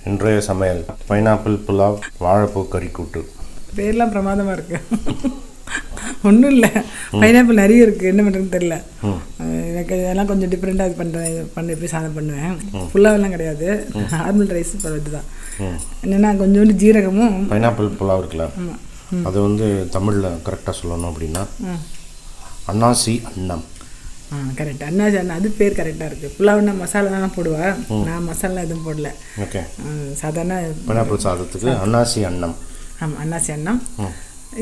இன்றைய சமையல் பைனாப்பிள் புலாவ், வாழைப்பூ கறி கூட்டு. பேர்லாம் பிரமாதமாக இருக்கு. ஒன்றும் இல்லை, பைனாப்பிள் நிறைய இருக்குது, என்ன பண்ணுறதுன்னு தெரில. எனக்கு இதெல்லாம் கொஞ்சம் டிஃப்ரெண்ட்டாக இது பண்ண எப்படி சாதம் பண்ணுவேன். புலாவெல்லாம் கிடையாது, நார்மல் ரைஸ் இப்போ இதுதான். என்னென்னா கொஞ்சோண்டு ஜீரகமும். பைனாப்பிள் புலாவ் இருக்குல்ல, அது வந்து தமிழில் கரெக்டாக சொல்லணும் அப்படின்னா அன்னாசி அன்னம். கரெக்ட், அன்னாசி அண்ணா, அது பேர் கரெக்டாக இருக்குது. புலாவுன்னா மசாலா தான் போடுவேன், நான் மசாலா எதுவும் போடல. ஓகே, சாதாரண பைனாப்பிள் சாதத்துக்கு அன்னாசி அன்னம். ஆமாம், அன்னாசி அன்னம்.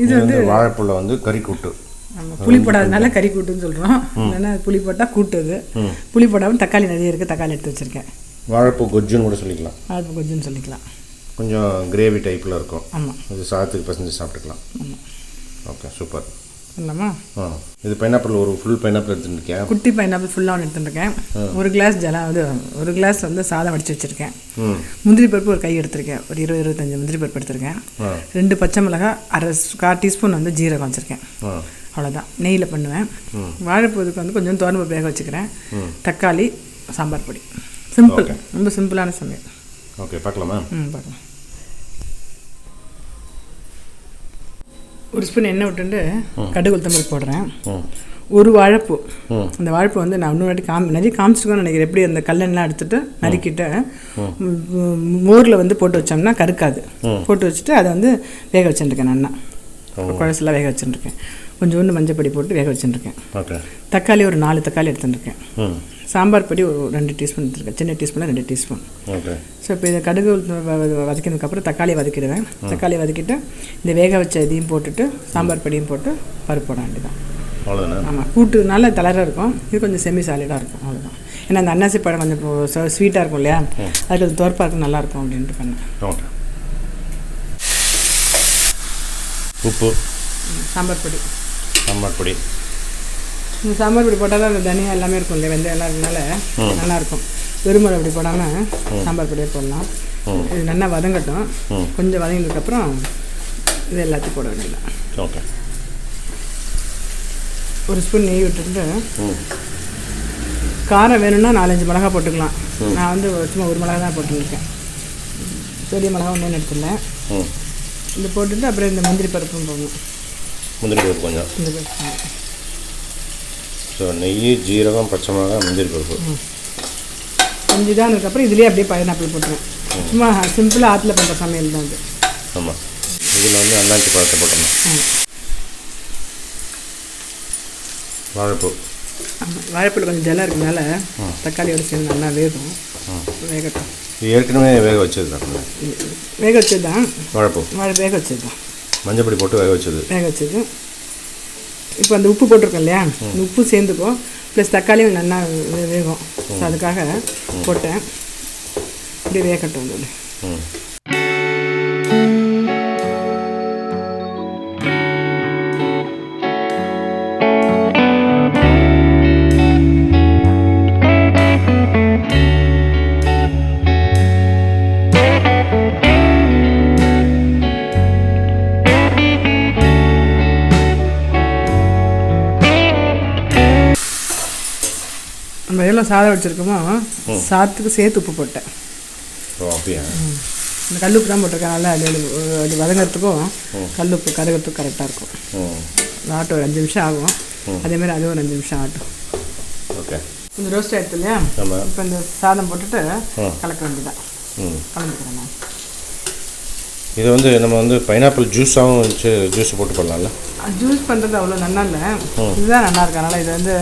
இது வந்து வாழைப்பூவில் வந்து கறி கூட்டு. புளி போடாதனால கறி கூட்டுன்னு சொல்கிறோம். இல்லைன்னா புளி போட்டால் கூட்டுது. புளி போடாமல் தக்காளி நிறைய இருக்குது, தக்காளி எடுத்து வச்சுருக்கேன். வாழைப்பூ கொஜ்ஜுன்னு கூட சொல்லிக்கலாம். வாழைப்பூ கொஜ்ஜுன்னு சொல்லிக்கலாம். கொஞ்சம் கிரேவி டைப்பில் இருக்கும். ஆமாம், இது சாதத்துக்கு பசஞ்சு சாப்பிட்டுக்கலாம். ஆமாம். Okay, super. இல்லைம்மா, இது பைனாப்பிள் ஒரு ஃபுல் பைனாப்பிள் எடுத்துருக்கேன். குட்டி பைனாப்பிள் ஃபுல்லாக ஒன்று எடுத்துருக்கேன். ஒரு கிளாஸ் ஒரு கிளாஸ் வந்து சாதம் வடித்து வச்சுருக்கேன். முந்திரி பருப்பு ஒரு கை எடுத்திருக்கேன், ஒரு 20-25 முந்திரி பருப்பு எடுத்திருக்கேன். 2 பச்சை மிளகாய், 1/4 டீஸ்பூன் வந்து ஜீரகம் வச்சுருக்கேன். அவ்வளோதான், நெய்யில் பண்ணுவேன். வாழைப்பூதுக்கு வந்து கொஞ்சம் தோரம்பு வேக வச்சுக்கிறேன். தக்காளி, சாம்பார் பொடி. சிம்பிள், ரொம்ப சிம்பிளான சமையல். ஓகே, பார்க்கலாமா? பார்க்கலாம். ஒரு ஸ்பூன் எண்ணெய் விட்டுட்டு கடுகு உளுத்தம்பருப்பு போடுறேன். ஒரு வாழைப்பூ. அந்த வாழைப்பூ வந்து நான் இன்னொரு வாட்டி நிறைய காமிச்சிருக்கோன்னு நினைக்கிறேன். எப்படி அந்த கல்லெண்ணெலாம் எடுத்துகிட்டு நறுக்கிட்டு மோரில் வந்து போட்டு வச்சோம்னா கருக்காது. போட்டு வச்சுட்டு அதை வந்து வேக வச்சுருக்கேன். நல்லா குழசெல்லாம் வேக வச்சுருக்கேன். கொஞ்சோண்டு மஞ்சப்பொடி போட்டு வேக வச்சுருக்கேன். தக்காளி ஒரு 4 தக்காளி எடுத்துருக்கேன். சாம்பார் பொடி ஒரு 2 டீஸ்பூன் எடுத்துருக்கேன், சின்ன டீஸ்பூனில் 2 டீஸ்பூன். ஸோ இப்போ இதை கடுகு வதக்கினதுக்கப்புறம் தக்காளி வதக்கிடுவேன். தக்காளி வதக்கிட்டு இந்த வேக வச்ச இதையும் போட்டுட்டு சாம்பார் பொடியும் போட்டு பருப்பு போட வேண்டியதான். அவ்வளோதானே? ஆமாம், கூட்டுனால தளராக இருக்கும், இது கொஞ்சம் செமி சாலிடாக இருக்கும். அவ்வளோதான். ஏன்னா அந்த அன்னாசி பழம் கொஞ்சம் ஸ்வீட்டாக இருக்கும் இல்லையா, அது கொஞ்சம் தோற்பாக இருக்கும், நல்லாயிருக்கும் அப்படின்ட்டு பண்ணேன். ஓகே, உப்பு, சாம்பார் பொடி. சாம்பார் பொடி. இந்த சாம்பார் பொடி போட்டால் தான் அந்த தனியாக எல்லாமே இருக்கும் இல்லையா, வெந்தயம் எல்லாம் இருக்கனால நல்லாயிருக்கும். வெறுமலை அப்படி போடாமல் சாம்பார் பொடியை போடலாம். இது நல்லா வதங்கட்டும். கொஞ்சம் வதங்கினதுக்கப்புறம் இது எல்லாத்தையும் போட வேண்டியதான். ஓகே, ஒரு ஸ்பூன் நெய் விட்டுட்டு காரம் வேணும்னா 4-5 மிளகா போட்டுக்கலாம். நான் வந்து சும்மா ஒரு மிளகா தான் போட்டுருக்கேன், பெரிய மிளகா ஒன்று எடுத்துடலேன். இது போட்டுட்டு அப்புறம் இந்த முந்திரி பருப்பும் போடணும். முந்திரி பருப்பு கொஞ்சம். இந்த பருப்பு, ஸோ நெய், ஜீரகம், பச்சை மிளகாய், முந்திரி பருப்பு கொஞ்சம் தான். அதுக்கப்புறம் இதுலேயே அப்படியே பைனாப்பிள் போட்டுருவேன். சும்மா சிம்பிளாக ஆற்றுல பண்ணுற சமையல் தான் இது. ஆமாம், இதில் வந்து அன்னாச்சி பழத்தை போட்டணும். வாழைப்பூ. ஆமாம், வாழைப்பூ கொஞ்சம் ஜலம் இருக்கனால தக்காளியோட சேர்ந்து நல்லா வேகும். வேகட்டும். இது ஏற்கனவே வேக வச்சது தான். வேக வச்சது தான் வாழைப்பூ. வேக வச்சது தான், மஞ்சப்பொடி போட்டு வேக வச்சது. இப்போ அந்த உப்பு போட்டிருக்கோம் இல்லையா, அந்த உப்பு சேர்ந்துக்கும், ப்ளஸ் தக்காளியும் நல்லா வேகும். ஸோ அதுக்காக போட்டேன். இப்படி வேகட்டும். அது நம்ம எவ்வளோ சாதம் வச்சுருக்கோமோ சாதத்துக்கு சேர்த்து உப்பு போட்டேன். அப்படியா? இந்த கல்லுப்பு தான் போட்டிருக்கேன். நல்லா அது வதங்கிறதுக்கும் கல்லுப்பு கருகிறதுக்கும் கரெக்டாக இருக்கும். ஆட்டும் ஒரு 5 நிமிஷம் ஆகும். அதேமாதிரி அதுவும் ஒரு 5 நிமிஷம் ஆட்டும். ஓகே, கொஞ்சம் ரோஸ்ட் ஆகிடுது இல்லையா, இப்போ இந்த சாதம் போட்டுட்டு கலக்க வேண்டியதான். கலந்துக்கிறேன் நான். இது வந்து நம்ம வந்து பைனாப்பிள் ஜூஸாகவும் வச்சு ஜூஸ் போட்டு பண்ணலாம்ல. ஜூஸ் பண்ணுறது அவ்வளோ நல்லா இல்லை, இதுதான் நல்லா இருக்கு. அதனால் இது வந்து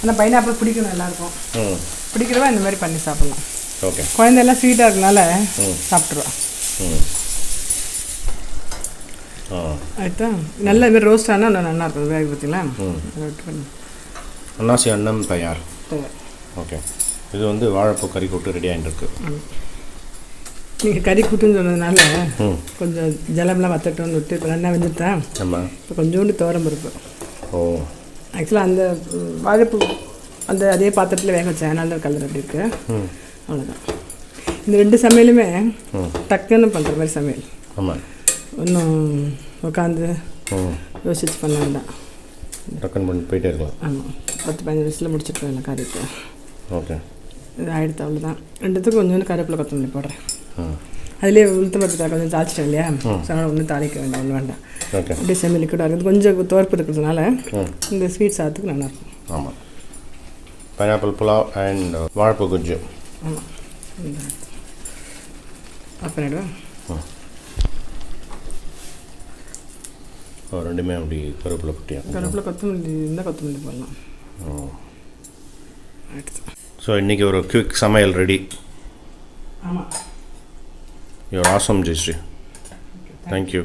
ஆனால் பைனாப்பிள் பிடிக்கும், நல்லாயிருக்கும். பிடிக்கிறவா இந்த மாதிரி பண்ணி சாப்பிட்லாம். ஓகே, குழந்தையெல்லாம் ஸ்வீட்டாக இருக்கனால சாப்பிட்ருவா. ஆயிட்டா, நல்லா இதுமாதிரி ரோஸ்ட் ஆனால் இன்னும் நல்லாயிருக்கும். வேக பார்த்தீங்களா? அன்னாசி அன்னம் தயார். ஓகே, இது வந்து வாழைப்பூ கறி கூட்டு ரெடி ஆகிட்டு இருக்கு. நீங்கள் கறி கூட்டுன்னு சொன்னதுனால கொஞ்சம் ஜலம்லாம் வத்தட்டோன்னு விட்டு இப்போ நல்லா வெந்துட்டேன். ஆமாம், இப்போ கொஞ்சோண்டு தோரம்பருப்பு. ஓ, ஆக்சுவலாக அந்த வாழைப்பூ அந்த அதே பாத்திரத்தில் வேக வச்சேன், நல்ல கலர் அப்படி இருக்குது. அவ்வளோதான். இந்த 2 சமையலுமே டக்குன்னு பண்ணுற மாதிரி சமையல். ஆமாம், ஒன்றும் உட்காந்து யோசிச்சு பண்ண வேண்டாம், டக்குன்னு பண்ணி போயிட்டே இருக்கலாம். ஆமாம், 10-15 நிமிஷத்தில் முடிச்சுட்டு இல்லை காரியத்தை. ஓகே, இது ஆகிடுது, அவ்வளோதான். 2த்துக்கும் கொஞ்சோண்டு கருவேப்பிலை கொத்தமல்லி போடுறேன். அதிலே உளுத்தம்பருப்பு கொஞ்சம் தாளிச்சிட்டேன் இல்லையா, ஸோ அதனால் ஒன்றும் தாளிக்க வேண்டாம், ஒன்றும் வேண்டாம். ஓகே, அப்படியே செம்மி லிக்விடாக இருக்குது. கொஞ்சம் துவர்ப்பு இருக்கிறதுனால இந்த ஸ்வீட் சாதத்துக்கு நல்லாயிருக்கும். ஆமாம். பைனாப்பிள் புலாவ் அண்ட் வாழைப்பூ குஞ்சு. ஆமாம், ஆஃப் பண்ணிவிடுவேன். ரெண்டுமே அப்படி கருவேப்பிலை குட்டியா, கருவேப்பிலை கொத்தமல்லி இருந்தால் கொத்தமல்லி போடலாம். ஸோ இன்றைக்கி ஒரு குவிக் சமையல் ரெடி. ஆமாம். You are awesome Jayashree. Thank you.